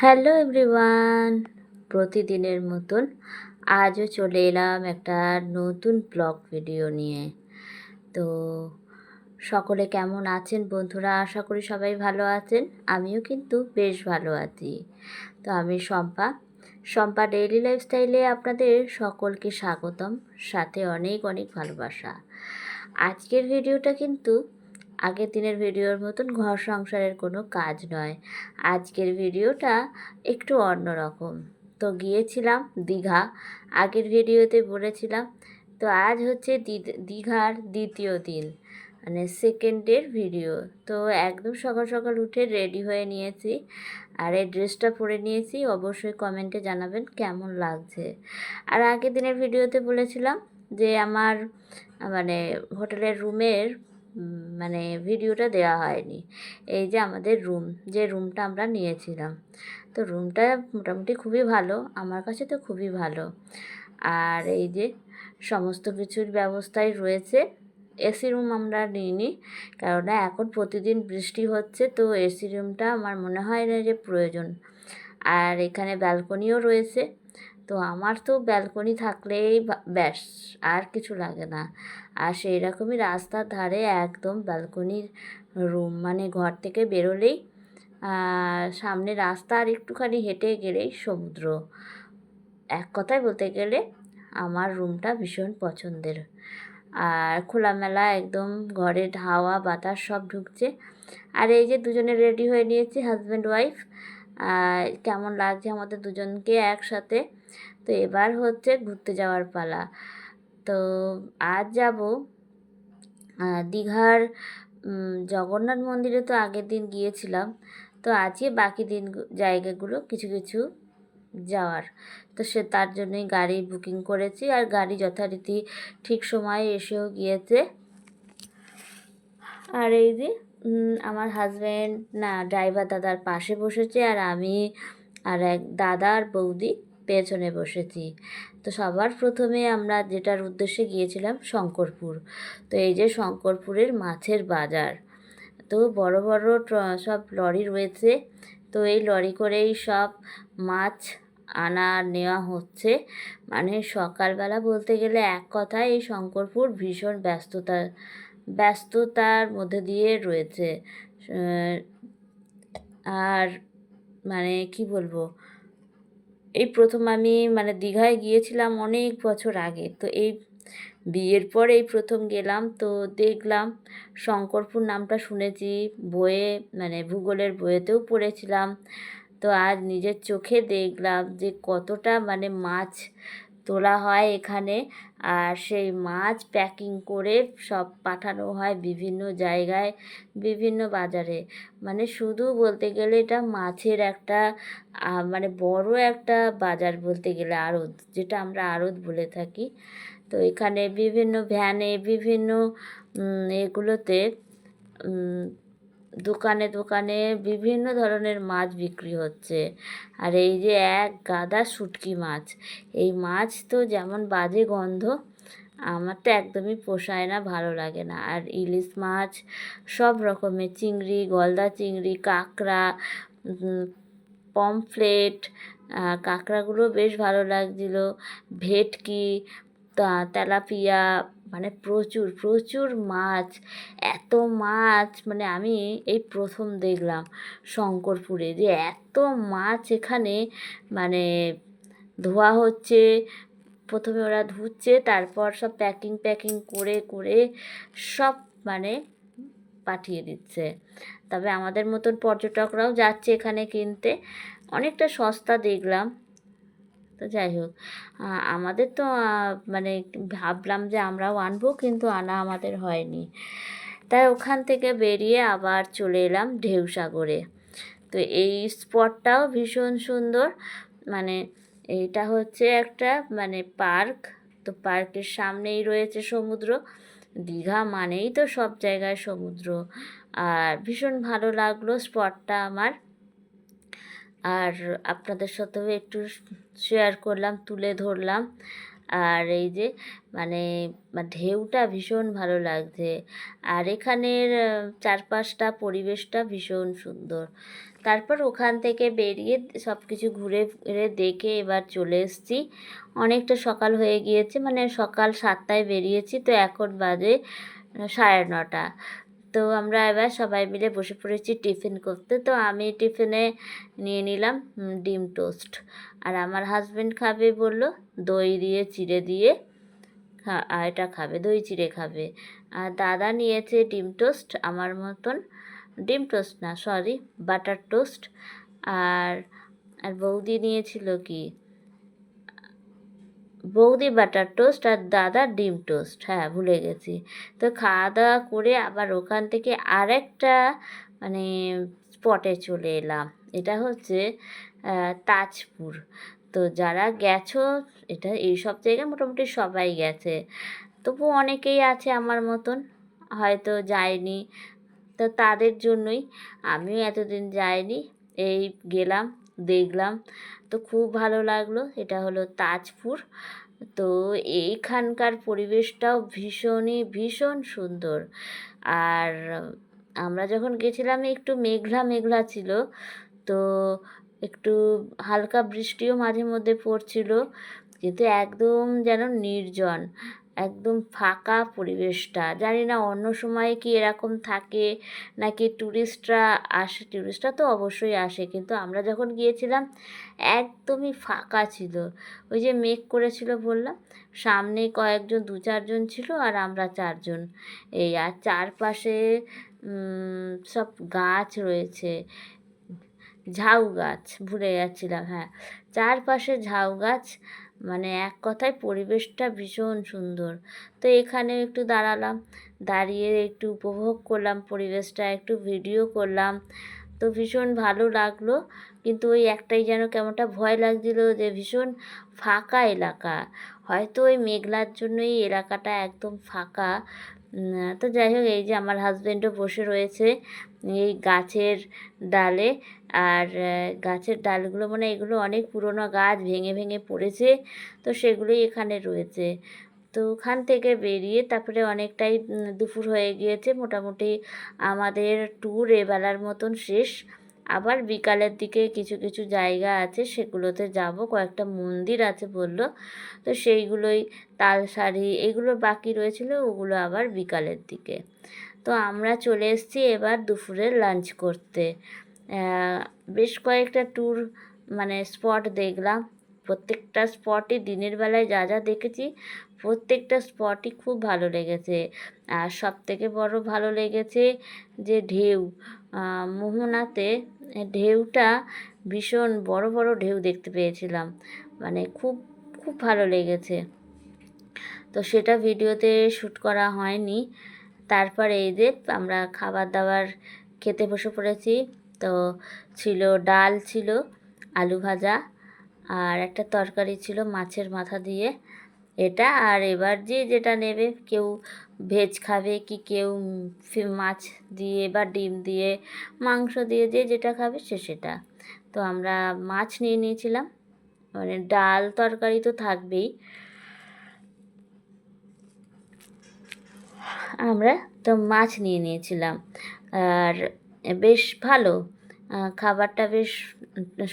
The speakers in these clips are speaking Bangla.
হ্যালো এভরিওয়ান, প্রতিদিনের মতন আজও চলে এলাম একটা নতুন ব্লগ ভিডিও নিয়ে। তো সকলে কেমন আছেন বন্ধুরা? আশা করি সবাই ভালো আছেন। আমিও কিন্তু বেশ ভালো আছি। তো আমি শম্পা ডেইলি লাইফস্টাইলে আপনাদের সকলকে স্বাগতম, সাথে অনেক অনেক ভালোবাসা। আজকের ভিডিওটা কিন্তু আগের দিনের ভিডিওর মতন ঘর সংসারের কোনো কাজ নয়। আজকের ভিডিওটা একটু অন্যরকম। তো গিয়েছিলাম দীঘা, আগের ভিডিওতে বলেছিলাম। তো আজ হচ্ছে দীঘার দ্বিতীয় দিন, মানে সেকেন্ডের ভিডিও। তো একদম সকাল সকাল উঠে রেডি হয়ে নিয়েছি, আর এই ড্রেসটা পরে নিয়েছি। অবশ্যই কমেন্টে জানাবেন কেমন লাগছে। আর আগের দিনের ভিডিওতে বলেছিলাম যে আমার মানে হোটেলের রুমের মানে ভিডিওটা দেওয়া হয়নি। এই যে আমাদের যে রুমটা আমরা নিয়েছিলাম, তো রুমটা মোটামুটি খুবই ভালো, আমার কাছে তো খুবই ভালো। আর এই যে সমস্ত কিছুর ব্যবস্থাই রয়েছে। এসি রুম আমরা নিইনি, কেননা এখন প্রতিদিন বৃষ্টি হচ্ছে, তো এসি রুমটা আমার মনে হয় না যে প্রয়োজন। আর এখানে ব্যালকনিও রয়েছে। তো আমার তো ব্যালকনি থাকলেই ব্যাস, আর কিছু লাগে না। আর সেই রকমই রাস্তার ধারে একদম ব্যালকনির রুম, মানে ঘর থেকে বেরোলেই সামনে রাস্তা, আর একটুখানি হেঁটে গেলেই সমুদ্র। এক কথায় বলতে গেলে আমার রুমটা ভীষণ পছন্দের। আর খোলামেলা একদম, ঘরের হাওয়া বাতাস সব ঢুকছে। আর এই যে দুজনে রেডি হয়ে নিয়েছি, হাজব্যান্ড ওয়াইফ। কেমন লাগছে আমাদের দুজনকে একসাথে। তো এবার হচ্ছে ঘুরতে যাওয়ার পালা। তো আজ যাব দীঘার জগন্নাথ মন্দিরে। তো আগের দিন গিয়েছিলাম, তো আজকে বাকি দিন জায়গাগুলো কিছু কিছু যাওয়ার। তো তার জন্যই গাড়ি বুকিং করেছি, আর গাড়ি যথারীতি ঠিক সময়ে এসেও গিয়েছে। আর এই যে আমার হাজব্যান্ড না, ড্রাইভার দাদার পাশে বসেছে, আর আমি আর এক দাদা আর বৌদি পেছনে বসেছি। তো সবার প্রথমে আমরা যেটার উদ্দেশ্যে গিয়েছিলাম শঙ্করপুর। তো এই যে শঙ্করপুরের মাছের বাজার, তো বড় বড় সব লরি রয়েছে। তো এই লরি করেই সব মাছ আনা নেওয়া হচ্ছে। মানে সকালবেলা বলতে গেলে এক কথায় এই শঙ্করপুর ভীষণ ব্যস্ততার মধ্যে দিয়ে রয়েছে। আর মানে কি বলবো, এই প্রথম আমি মানে দীঘায় গিয়েছিলাম অনেক বছর আগে। তো এই বিয়ের পর এই প্রথম গেলাম, তো দেখলাম। শঙ্করপুর নামটা শুনেছি বইয়ে, মানে ভূগোলের বইয়েতেও পড়েছিলাম। তো আজ নিজের চোখে দেখলাম যে কতটা মানে মাছ তোলা হয় এখানে। আর সেই মাছ প্যাকিং করে সব পাঠানো হয় বিভিন্ন জায়গায়, বিভিন্ন বাজারে। মানে শুধু বলতে গেলে এটা মাছের একটা মানে বড় একটা বাজার বলতে গেলে, আড়ত, যেটা আমরা আড়ত বলে থাকি। তো এখানে বিভিন্ন ভ্যানে, বিভিন্ন এগুলোতে দোকানে দোকানে বিভিন্ন ধরনের মাছ বিক্রি হচ্ছে। আর এই যে এক গাদা শুটকি মাছ, এই মাছ তো যেমন বাজে গন্ধ, আমার তো একদমই পোষায় না, ভালো লাগে না। আর ইলিশ মাছ, সব রকমের চিংড়ি, গলদা চিংড়ি, কাঁকড়া, পমফ্লেট, কাঁকড়াগুলো বেশ ভালো লাগছিল, ভেটকি, তেলাপিয়া, মানে প্রচুর প্রচুর মাছ। এত মাছ মানে আমি এই প্রথম দেখলাম শঙ্করপুরে যে এত মাছ এখানে মানে ধোয়া হচ্ছে। প্রথমে ওরা ধুচ্ছে, তারপর সব প্যাকিং করে করে সব মানে পাঠিয়ে দিচ্ছে। তবে আমাদের মতন পর্যটকরাও যাচ্ছে এখানে কিনতে, অনেকটা সস্তা দেখলাম। তো যাই হোক, আমাদের তো মানে ভাবলাম যে আমরাও আনবো, কিন্তু আনা আমাদের হয়নি। তাই ওখান থেকে বেরিয়ে আবার চলে এলাম ঢেউসাগরে। তো এই স্পটটাও ভীষণ সুন্দর। মানে এইটা হচ্ছে একটা মানে পার্ক। তো পার্কের সামনেই রয়েছে সমুদ্র। দীঘা মানেই তো সব জায়গায় সমুদ্র। আর ভীষণ ভালো লাগলো স্পটটা আমার। আর আপনাদের সাথেও একটু শেয়ার করলাম, তুলে ধরলাম। আর এই যে মানে ঢেউটা ভীষণ ভালো লাগছে। আর এখানের চারপাশটা, পরিবেশটা ভীষণ সুন্দর। তারপর ওখান থেকে বেরিয়ে সব কিছু ঘুরে ফিরে দেখে এবার চলে এসেছি। অনেকটা সকাল হয়ে গিয়েছে, মানে সকাল 7টায় বেরিয়েছি, তো এখন বাজে 9:30। তো আমরা এবার সবাই মিলে বসে পড়েছি টিফিন করতে। তো আমি টিফিনে নিয়ে নিলাম ডিম টোস্ট, আর আমার হাজব্যান্ড খাবে বললো দই দিয়ে চিড়ে দিয়ে আর এটা খাবে, দই চিড়ে খাবে। আর দাদা নিয়েছে ডিম টোস্ট, আমার মতন ডিম টোস্ট না, সরি, বাটার টোস্ট। আর আর বৌদি নিয়েছিল কি, বৌদি বাটার টোস্ট আর দাদা ডিম টোস্ট, হ্যাঁ ভুলে গেছি। তো খাওয়া দাওয়া করে আবার ওখান থেকে আরেকটা মানে স্পটে চলে এলাম। এটা হচ্ছে তাজপুর। তো যারা গেছো, এটা এইসব জায়গায় মোটামুটি সবাই গেছে, তবু অনেকেই আছে আমার মতন হয়তো যায়নি, তো তাদের জন্যই। আমিও এতদিন যাইনি, এই গেলাম, দেখলাম, তো খুব ভালো লাগলো। এটা হলো তাজপুর। তো এইখানকার পরিবেশটাও ভীষণ সুন্দর। আর আমরা যখন গেছিলাম একটু মেঘলা মেঘলা ছিল, তো একটু হালকা বৃষ্টিও মাঝে মধ্যে পড়ছিল, কিন্তু একদম যেন নির্জন, একদম ফাঁকা পরিবেশটা। জানি না অন্য সময়ে কি এরকম থাকে নাকি ট্যুরিস্টরা আসে, ট্যুরিস্টরা তো অবশ্যই আসে, কিন্তু আমরা যখন গিয়েছিলাম একদমই ফাঁকা ছিল। ওই যে মেঘ করেছিল বললাম, সামনে কয়েকজন 2-4 জন ছিল আর আমরা 4 জন, এই আর চারপাশে সব গাছ রয়েছে, ঝাউ গাছ, ভুলে যাচ্ছিলাম, হ্যাঁ চারপাশে ঝাউ গাছ, মানে এক কথায় পরিবেশটা ভীষণ সুন্দর। তো এখানে একটু দাঁড়ালাম, দাঁড়িয়ে একটু উপভোগ করলাম পরিবেশটা, একটু ভিডিও করলাম, তো ভীষণ ভালো লাগলো। কিন্তু ওই একটাই যেন কেমনটা ভয় লাগছিল যে ভীষণ ফাঁকা এলাকা, হয়তো ওই মেঘলার জন্যই এলাকাটা একদম ফাঁকা। তো যাই হোক, এই যে আমার হাজব্যান্ডও বসে রয়েছে এই গাছের ডালে, আর গাছের ডালগুলো মানে এগুলো অনেক পুরনো গাছ, ভেঙে ভেঙে পড়েছে, তো সেগুলোই এখানে রয়েছে। তো ওখান থেকে বেরিয়ে তারপরে অনেকটাই দুপুর হয়ে গিয়েছে, মোটামুটি আমাদের ট্যুর এবেলার মতন শেষ। আবার বিকালের দিকে কিছু কিছু জায়গা আছে সেগুলোতে যাব, কয়েকটা মন্দির আছে বলল, তো সেইগুলোই, তালসারি এগুলো বাকি রয়েছিল, ওগুলো আবার বিকালের দিকে। তো আমরা চলে এসেছি এবার দুপুরের লাঞ্চ করতে। বেশ কয়েকটা ট্যুর মানে স্পট দেখলাম, প্রত্যেকটা স্পটই দিনের বেলায় যা যা দেখেছি প্রত্যেকটা স্পটই খুব ভালো লেগেছে। আর সবথেকে বড় ভালো লেগেছে যে ঢেউ, মোহনাতে ঢেউটা ভীষণ বড় বড় ঢেউ দেখতে পেয়েছিলাম, মানে খুব খুব ভালো লেগেছে। তো সেটা ভিডিওতে শ্যুট করা হয়নি। তারপর এই যে আমরা খাবার দাবার খেতে বসে পড়েছি। তো ছিল ডাল, ছিল আলু ভাজা, আর একটা তরকারি ছিল মাছের মাথা দিয়ে, এটা। আর এবার যে যেটা নেবে, কেউ ভেজ খাবে কি কেউ মাছ দিয়ে বা ডিম দিয়ে, মাংস দিয়ে, যে যেটা খাবে সে সেটা। তো আমরা মাছ নিয়ে নিয়েছিলাম, মানে ডাল তরকারি তো থাকবেই, আমরা তো মাছ নিয়ে নিয়েছিলাম। আর বেশ ভালো, খাবারটা বেশ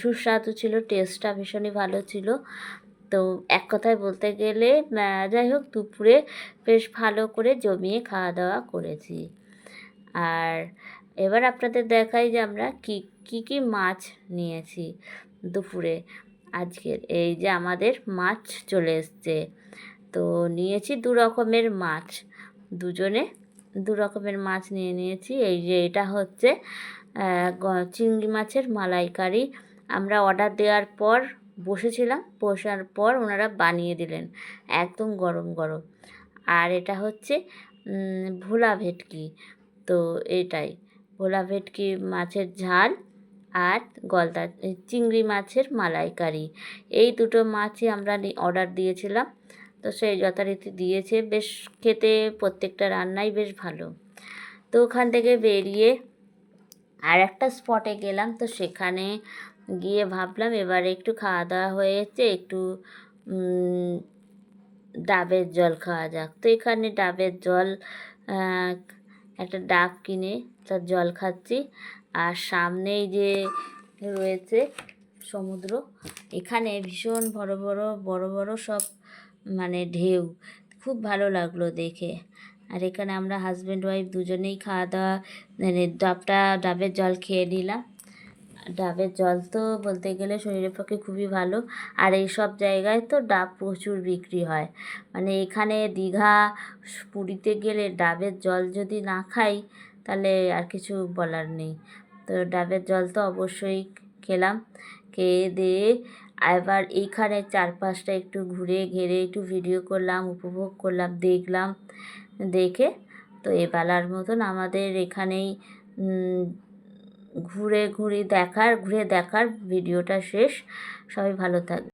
সুস্বাদু ছিল, টেস্টটা ভীষণই ভালো ছিল। তো এক কথায় বলতে গেলে যাই হোক, দুপুরে বেশ ভালো করে জমিয়ে খাওয়া দাওয়া করেছি। আর এবার আপনাদের দেখাই যে আমরা কী কী মাছ নিয়েছি দুপুরে আজকের। এই যে আমাদের মাছ চলে এসছে, তো নিয়েছি 2 রকমের মাছ, দুজনে 2 রকমের মাছ নিয়ে নিয়েছি। এই যে এটা হচ্ছে চিংড়ি মাছের মালাইকারি। আমরা অর্ডার দেওয়ার পর বসেছিলাম, বসার পর ওনারা বানিয়ে দিলেন একদম গরম গরম। আর এটা হচ্ছে ভোলা ভেটকি, তো এটাই ভোলা ভেটকি মাছের ঝাল আর গলদা চিংড়ি মাছের মালাইকারি, এই দুটো মাছই আমরা অর্ডার দিয়েছিলাম। তো সেই যথারীতি দিয়েছে, বেশ খেতে প্রত্যেকটা রান্নাই বেশ ভালো। তো ওখান থেকে বেরিয়ে আর একটা স্পটে গেলাম, তো সেখানে গিয়ে ভাবলাম এবারে একটু খাওয়া দাওয়া হয়েছে, একটু ডাবের জল খাওয়া যাক। তো এখানে ডাবের জল, একটা ডাব কিনে তার জল খাচ্ছি। আর সামনেই যে রয়েছে সমুদ্র, এখানে ভীষণ বড় বড় বড় বড় সব মানে ঢেউ, খুব ভালো লাগলো দেখে। আর এখানে আমরা হাজব্যান্ড ওয়াইফ দুজনেই খাওয়া দাওয়া মানে ডাবের জল খেয়ে নিলাম। ডাবের জল তো বলতে গেলে শরীরের পক্ষে খুবই ভালো। আর এই সব জায়গায় তো ডাব প্রচুর বিক্রি হয়, মানে এখানে দীঘা পুরীতে গেলে ডাবের জল যদি না খাই তাহলে আর কিছু বলার নেই। তো ডাবের জল তো অবশ্যই খেলাম, খেয়ে দিয়ে এবার এইখানে চারপাশটা একটু ঘুরে ঘেরে একটু ভিডিও করলাম, উপভোগ করলাম, দেখলাম। দেখে তো এবেলার মতন আমাদের এখানেই ঘুরে দেখার ভিডিওটা শেষ। সবাই ভালো থাকবে।